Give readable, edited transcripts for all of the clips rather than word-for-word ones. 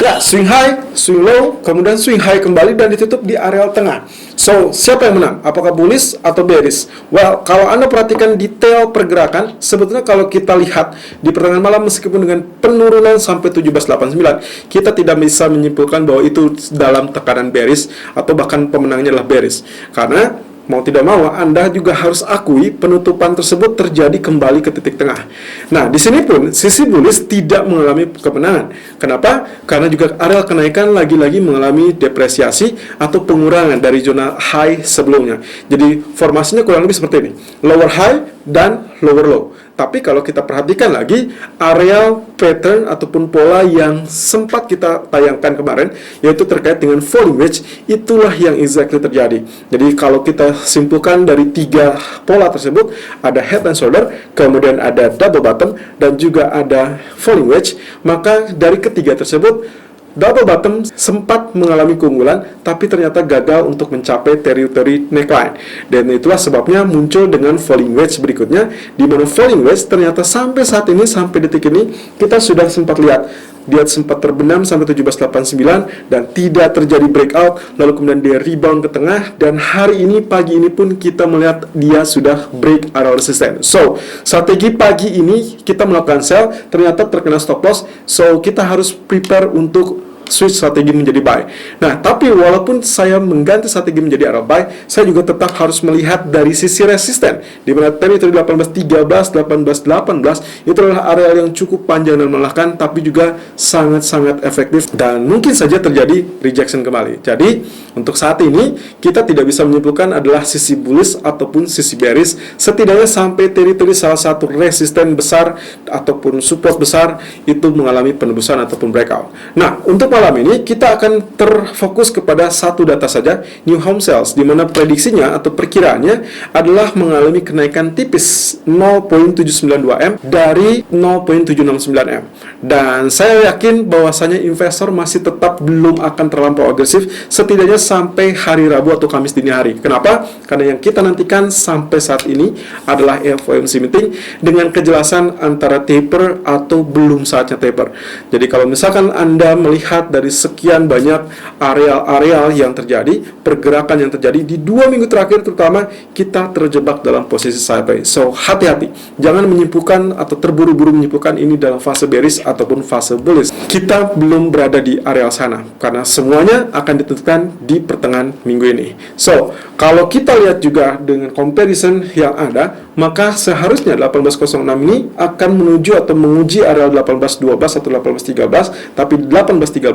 Ya, swing high, swing low, kemudian swing high kembali dan ditutup di area tengah. So, siapa yang menang? Apakah bullish atau bearish? Well, kalau Anda perhatikan detail pergerakan, sebetulnya kalau kita lihat di pertengahan malam meskipun dengan penurunan sampai 1789, kita tidak bisa menyimpulkan bahwa itu dalam tekanan bearish atau bahkan pemenangnya adalah bearish. Karena mau tidak mau, Anda juga harus akui penutupan tersebut terjadi kembali ke titik tengah. Nah, di sini pun sisi bullish tidak mengalami kemenangan. Kenapa? Karena juga area kenaikan lagi-lagi mengalami depresiasi atau pengurangan dari zona high sebelumnya. Jadi formasinya kurang lebih seperti ini: lower high dan lower low. Tapi kalau kita perhatikan lagi area pattern ataupun pola yang sempat kita tayangkan kemarin, yaitu terkait dengan falling wedge, itulah yang exactly terjadi. Jadi kalau kita simpulkan dari tiga pola tersebut, ada head and shoulder, kemudian ada double bottom, dan juga ada falling wedge, maka dari ketiga tersebut double bottom sempat mengalami keunggulan, tapi ternyata gagal untuk mencapai teritori neckline. Dan itulah sebabnya muncul dengan falling wedge berikutnya, di mana falling wedge ternyata sampai saat ini, sampai detik ini, kita sudah sempat lihat dia sempat terbenam sampai 1789 dan tidak terjadi breakout, lalu kemudian dia rebound ke tengah, dan hari ini, pagi ini pun kita melihat dia sudah break area resistance. So, strategi pagi ini kita melakukan sell, ternyata terkena stop loss, so kita harus prepare untuk switch strategi menjadi buy. Nah, tapi walaupun saya mengganti strategi menjadi area buy, saya juga tetap harus melihat dari sisi resisten, di mana teritori 1813, 1818 itu adalah area yang cukup panjang dan melelahkan, tapi juga sangat-sangat efektif dan mungkin saja terjadi rejection kembali. Jadi, untuk saat ini kita tidak bisa menyimpulkan adalah sisi bullish ataupun sisi bearish, setidaknya sampai teritori salah satu resisten besar ataupun support besar itu mengalami penembusan ataupun breakout. Nah, untuk malam ini kita akan terfokus kepada satu data saja, new home sales, di mana prediksinya atau perkiraannya adalah mengalami kenaikan tipis 0.792 M dari 0.769 M. Dan saya yakin bahwasanya investor masih tetap belum akan terlampau agresif, setidaknya sampai hari Rabu atau Kamis dini hari. Kenapa? Karena yang kita nantikan sampai saat ini adalah FOMC meeting dengan kejelasan antara taper atau belum saatnya taper. Jadi kalau misalkan Anda melihat dari sekian banyak areal-areal yang terjadi, pergerakan yang terjadi di 2 minggu terakhir terutama, kita terjebak dalam posisi sideways. So, hati-hati, jangan menyimpulkan atau terburu-buru menyimpulkan ini dalam fase bearish ataupun fase bullish. Kita belum berada di areal sana, karena semuanya akan ditentukan di pertengahan minggu ini. So, kalau kita lihat juga dengan comparison yang ada, maka seharusnya 1806 ini akan menuju atau menguji area 1812 atau 1813, tapi 1813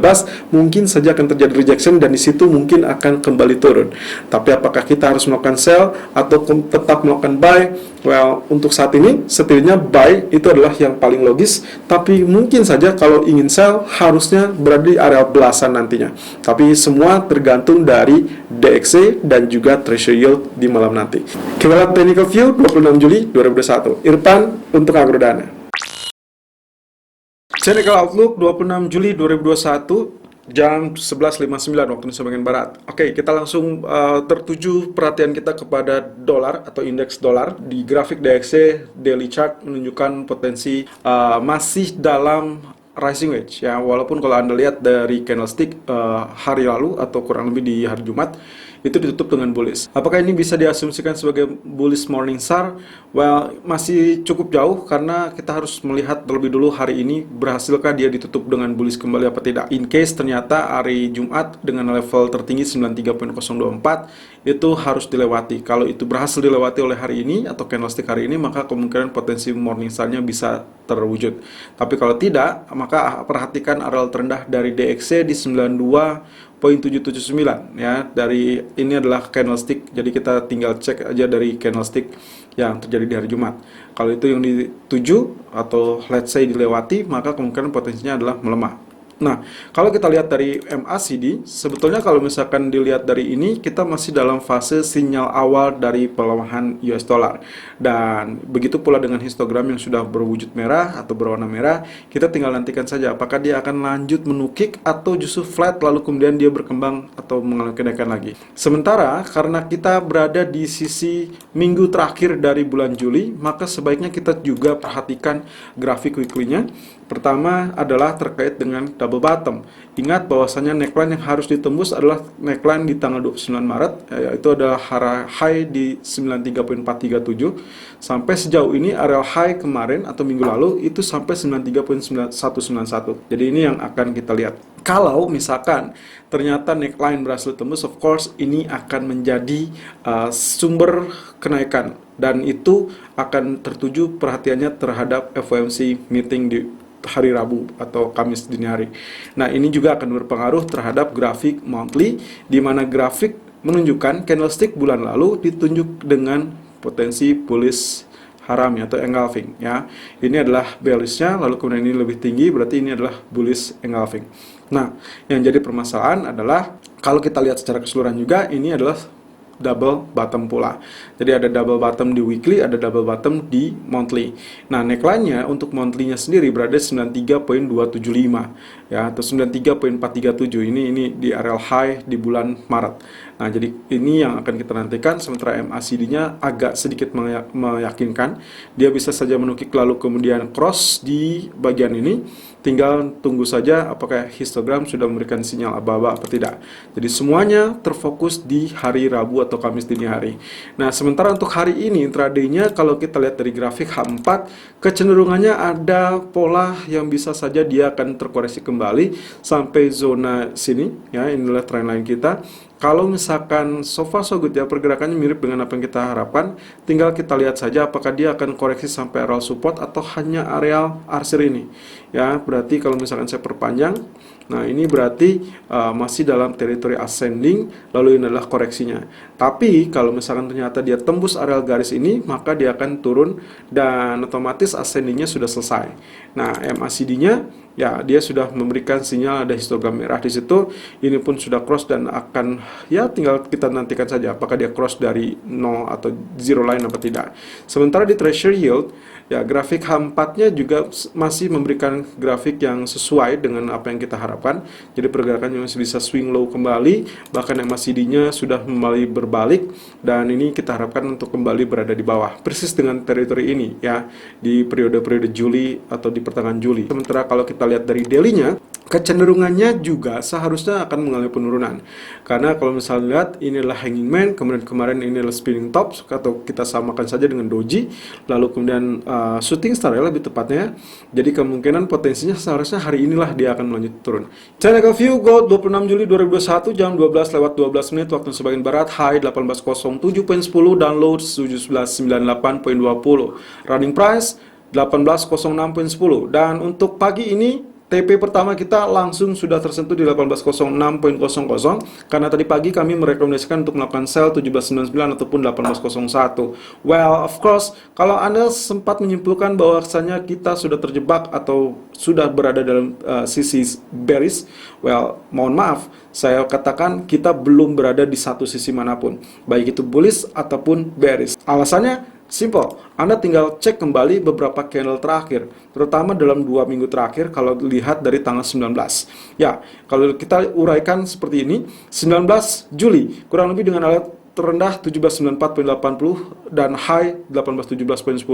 mungkin saja akan terjadi rejection dan di situ mungkin akan kembali turun. Tapi apakah kita harus melakukan sell atau tetap melakukan buy? Well, untuk saat ini setidaknya buy itu adalah yang paling logis, tapi mungkin saja kalau ingin sell harusnya berada di area belasan nantinya. Tapi semua tergantung dari DXY dan juga treasury yield di malam nanti. Kita lihat technical view 26 Juli 2021. Irfan untuk Agrodana. Technical outlook 26 Juli 2021 jam 11.59 waktu Indonesia bagian Barat. Oke, kita langsung tertuju perhatian kita kepada dolar atau indeks dolar. Di grafik DXY daily chart menunjukkan potensi masih dalam rising wedge ya, walaupun kalau Anda lihat dari candlestick hari lalu atau kurang lebih di hari Jumat itu ditutup dengan bullish. Apakah ini bisa diasumsikan sebagai bullish morning star? Well, masih cukup jauh karena kita harus melihat terlebih dulu hari ini berhasilkah dia ditutup dengan bullish kembali apa tidak. In case ternyata hari Jumat dengan level tertinggi 93.024 itu harus dilewati. Kalau itu berhasil dilewati oleh hari ini atau candlestick hari ini, maka kemungkinan potensi morning star-nya bisa terwujud. Tapi kalau tidak, maka perhatikan area terendah dari DXY di 92.779 ya. Dari ini adalah candlestick, jadi kita tinggal cek aja dari candlestick yang terjadi di hari Jumat. Kalau itu yang dituju atau let's say dilewati, maka kemungkinan potensinya adalah melemah. Nah, kalau kita lihat dari MACD, sebetulnya kalau misalkan dilihat dari ini, kita masih dalam fase sinyal awal dari pelemahan US dollar. Dan begitu pula dengan histogram yang sudah berwujud merah atau berwarna merah, kita tinggal nantikan saja apakah dia akan lanjut menukik atau justru flat lalu kemudian dia berkembang atau mengalami kenaikan lagi. Sementara karena kita berada di sisi minggu terakhir dari bulan Juli, maka sebaiknya kita juga perhatikan grafik weekly-nya, Pertama adalah terkait dengan double bottom. Ingat bahwasanya neckline yang harus ditembus adalah neckline di tanggal 29 Maret, yaitu adalah high di 93.437. Sampai sejauh ini area high kemarin atau minggu lalu itu sampai 93.191. Jadi ini yang akan kita lihat. Kalau misalkan ternyata neckline berhasil tembus, of course ini akan menjadi sumber kenaikan, dan itu akan tertuju perhatiannya terhadap FOMC meeting di hari Rabu atau Kamis dini hari. Nah, ini juga akan berpengaruh terhadap grafik monthly, di mana grafik menunjukkan candlestick bulan lalu ditunjuk dengan potensi bullish harami atau engulfing, ya. Ini adalah bearishnya, lalu kemudian ini lebih tinggi, berarti ini adalah bullish engulfing. Nah, yang jadi permasalahan adalah kalau kita lihat secara keseluruhan juga, ini adalah double bottom pula. Jadi ada double bottom di weekly, ada double bottom di monthly. Nah, neckline-nya untuk monthly-nya sendiri berada 93.275 ya, atau 93.437. Ini di area high di bulan Maret. Nah, jadi ini yang akan kita nantikan. Sementara MACD-nya agak sedikit meyakinkan. Dia bisa saja menukik lalu kemudian cross di bagian ini. Tinggal tunggu saja apakah histogram sudah memberikan sinyal aba-aba atau tidak. Jadi semuanya terfokus di hari Rabu atau Kamis dini hari. Nah, sementara untuk hari ini intraday-nya kalau kita lihat dari grafik H4, kecenderungannya ada pola yang bisa saja dia akan terkoreksi kembali sampai zona sini, ya. Inilah trendline kita. Kalau misalkan so far so good ya, pergerakannya mirip dengan apa yang kita harapkan, tinggal kita lihat saja apakah dia akan koreksi sampai area support atau hanya area arsir ini. Ya, berarti kalau misalkan saya perpanjang, nah ini berarti masih dalam teritori ascending, lalu ini adalah koreksinya. Tapi kalau misalkan ternyata dia tembus area garis ini, maka dia akan turun dan otomatis ascendingnya sudah selesai. Nah, MACD-nya ya dia sudah memberikan sinyal ada histogram merah di situ. Ini pun sudah cross dan akan ya tinggal kita nantikan saja apakah dia cross dari 0 atau zero line apa tidak. Sementara di treasury yield ya, grafik H4-nya juga masih memberikan grafik yang sesuai dengan apa yang kita harapkan. Jadi pergerakannya masih bisa swing low kembali, bahkan MACD-nya sudah kembali berbalik, dan ini kita harapkan untuk kembali berada di bawah persis dengan teritori ini ya di periode-periode Juli atau di pertengahan Juli. Sementara kalau kita lihat dari daily-nya, kecenderungannya juga seharusnya akan mengalami penurunan. Karena kalau misalnya lihat ini adalah hanging man, kemudian kemarin ini adalah spinning top, atau kita samakan saja dengan doji, lalu kemudian shooting star ya lebih tepatnya. Jadi kemungkinan potensinya seharusnya hari inilah dia akan melanjut turun. Technical view gold 26 Juli 2021 jam 12:12 menit waktu sebagian barat, high 1807.10 dan low 1798.20. Running price 1806.10, dan untuk pagi ini TP pertama kita langsung sudah tersentuh di 1806.00 karena tadi pagi kami merekomendasikan untuk melakukan sell 1799 ataupun 1801. Well, of course, kalau Anda sempat menyimpulkan bahwasanya kita sudah terjebak atau sudah berada dalam sisi bearish, well, mohon maaf, saya katakan kita belum berada di satu sisi manapun, baik itu bullish ataupun bearish. Alasannya simple, Anda tinggal cek kembali beberapa candle terakhir, terutama dalam 2 minggu terakhir kalau lihat dari tanggal 19. Ya, kalau kita uraikan seperti ini, 19 Juli, kurang lebih dengan alat terendah 1794.80 dan high 1817.10,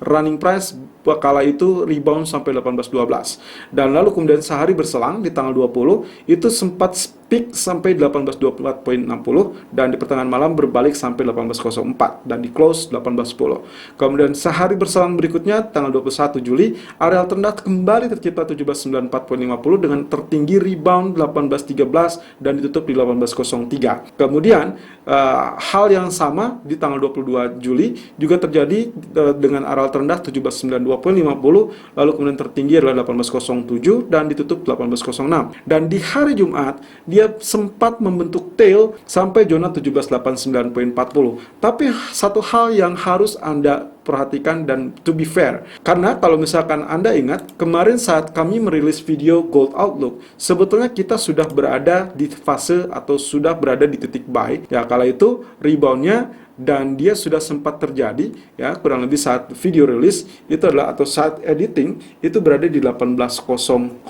running price kala itu rebound sampai 1812. Dan lalu kemudian sehari berselang di tanggal 20 itu sempat peak sampai 1824.60 dan di pertengahan malam berbalik sampai 1804 dan di close 1810. Kemudian sehari berselang berikutnya tanggal 21 Juli area terendah kembali tercipta 1794.50 dengan tertinggi rebound 1813 dan ditutup di 1803. Kemudian hal yang sama di tanggal 22 Juli juga terjadi dengan area terendah 1792.50 lalu kemudian tertinggi adalah 1807 dan ditutup 1806. Dan di hari Jumat dia sempat membentuk tail sampai zona 1789.40. Tapi satu hal yang harus Anda perhatikan dan to be fair, karena kalau misalkan Anda ingat kemarin saat kami merilis video Gold Outlook, sebetulnya kita sudah berada di fase atau sudah berada di titik buy ya. Kala itu reboundnya dan dia sudah sempat terjadi ya kurang lebih saat video rilis itu adalah atau saat editing itu berada di 18.00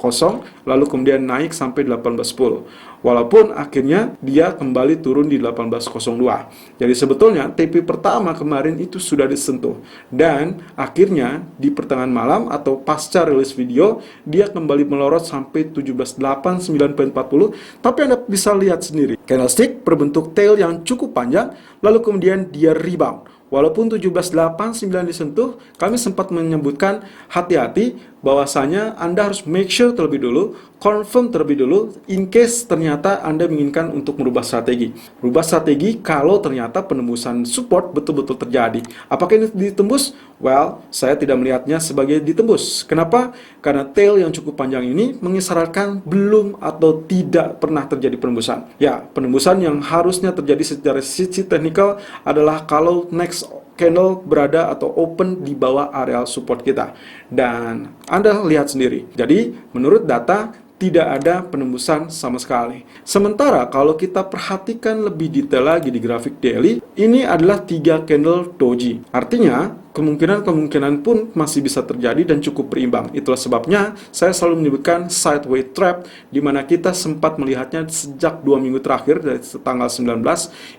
lalu kemudian naik sampai 18.10 walaupun akhirnya dia kembali turun di 18.02. Jadi sebetulnya TP pertama kemarin itu sudah disentuh dan akhirnya di pertengahan malam atau pasca rilis video dia kembali melorot sampai 17.89.40, tapi Anda bisa lihat sendiri candlestick berbentuk tail yang cukup panjang lalu kemudian dia rebound. Walaupun 17.89 disentuh, kami sempat menyebutkan hati-hati bahwasanya Anda harus make sure terlebih dulu, confirm terlebih dulu, in case ternyata Anda menginginkan untuk merubah strategi. Merubah strategi kalau ternyata penembusan support betul-betul terjadi. Apakah ini ditembus? Well, saya tidak melihatnya sebagai ditembus. Kenapa? Karena tail yang cukup panjang ini mengisyaratkan belum atau tidak pernah terjadi penembusan. Ya, penembusan yang harusnya terjadi secara sisi teknikal adalah kalau next candle berada atau open di bawah area support kita. Dan Anda lihat sendiri. Jadi, menurut data tidak ada penembusan sama sekali. Sementara kalau kita perhatikan lebih detail lagi di grafik daily, ini adalah 3 candle doji. Artinya, kemungkinan pun masih bisa terjadi dan cukup berimbang. Itulah sebabnya saya selalu menyebutkan sideways trap, di mana kita sempat melihatnya sejak 2 minggu terakhir dari tanggal 19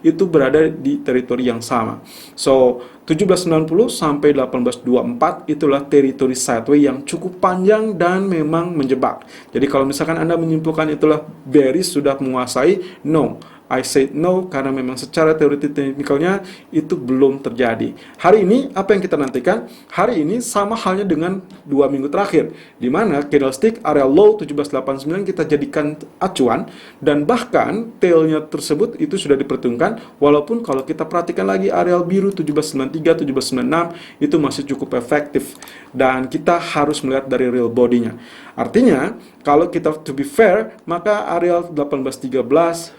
itu berada di teritori yang sama. So, 1790 sampai 1824 itulah teritori sideways yang cukup panjang dan memang menjebak. Jadi kalau misalkan Anda menyimpulkan itulah bearish sudah menguasai, no. I said no karena memang secara teori teknikalnya itu belum terjadi. Hari ini apa yang kita nantikan? Hari ini sama halnya dengan 2 minggu terakhir, di mana candlestick area low 1789 kita jadikan acuan dan bahkan tailnya tersebut itu sudah diperhitungkan. Walaupun kalau kita perhatikan lagi area biru 1793, 1796 itu masih cukup efektif dan kita harus melihat dari real body-nya. Artinya kalau kita to be fair, maka area 1813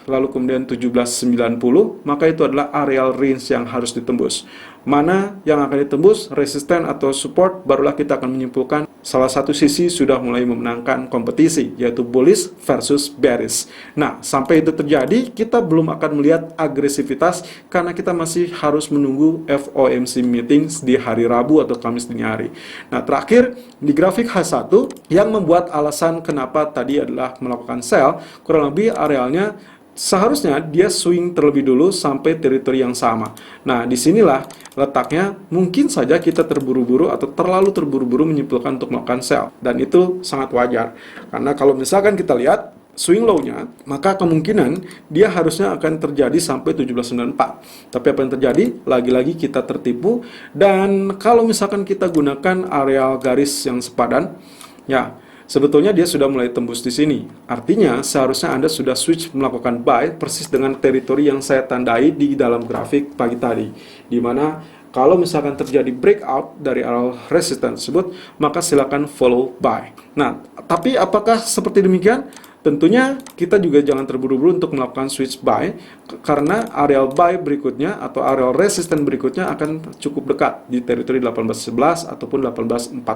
lalu kemudian 1790, maka itu adalah area range yang harus ditembus. Mana yang akan ditembus, resisten atau support, barulah kita akan menyimpulkan salah satu sisi sudah mulai memenangkan kompetisi, yaitu bullish versus bearish. Nah, sampai itu terjadi, kita belum akan melihat agresivitas karena kita masih harus menunggu FOMC meetings di hari Rabu atau Kamis dini hari. Nah, terakhir di grafik H1 yang membuat alasan kenapa tadi adalah melakukan sell, kurang lebih arealnya seharusnya dia swing terlebih dulu sampai teritori yang sama. Nah, disinilah letaknya mungkin saja kita terburu-buru atau terlalu terburu-buru menyimpulkan untuk melakukan sell. Dan itu sangat wajar. Karena kalau misalkan kita lihat swing low-nya, maka kemungkinan dia harusnya akan terjadi sampai 1794. Tapi apa yang terjadi? Lagi-lagi kita tertipu. Dan kalau misalkan kita gunakan areal garis yang sepadan, ya, sebetulnya dia sudah mulai tembus di sini. Artinya seharusnya Anda sudah switch melakukan buy persis dengan teritori yang saya tandai di dalam grafik pagi tadi. Di mana kalau misalkan terjadi breakout dari area resistance tersebut, maka silakan follow buy. Nah, tapi apakah seperti demikian? Tentunya kita juga jangan terburu-buru untuk melakukan switch buy karena area buy berikutnya atau area resisten berikutnya akan cukup dekat di teritori 1811 ataupun 1814.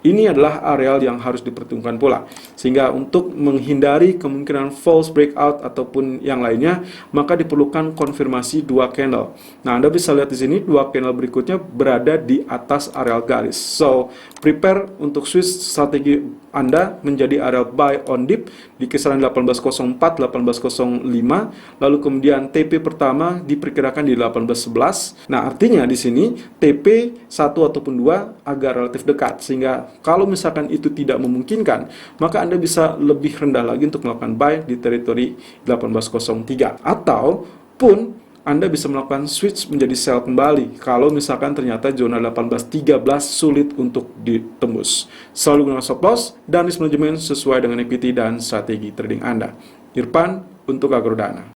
Ini adalah area yang harus diperhitungkan pula. Sehingga untuk menghindari kemungkinan false breakout ataupun yang lainnya, maka diperlukan konfirmasi 2 candle. Nah, Anda bisa lihat di sini 2 candle berikutnya berada di atas area garis. So, prepare untuk switch strategi Anda menjadi area buy on dip di kisaran 1804, 1805, lalu kemudian TP pertama diperkirakan di 1811. Nah, artinya di sini TP 1 ataupun 2 agak relatif dekat, sehingga kalau misalkan itu tidak memungkinkan, maka Anda bisa lebih rendah lagi untuk melakukan buy di teritori 1803, ataupun Anda bisa melakukan switch menjadi sell kembali kalau misalkan ternyata zona 1813 sulit untuk ditembus. Selalu gunakan stop loss dan risk management sesuai dengan equity dan strategi trading Anda. Irfan untuk Agrodana.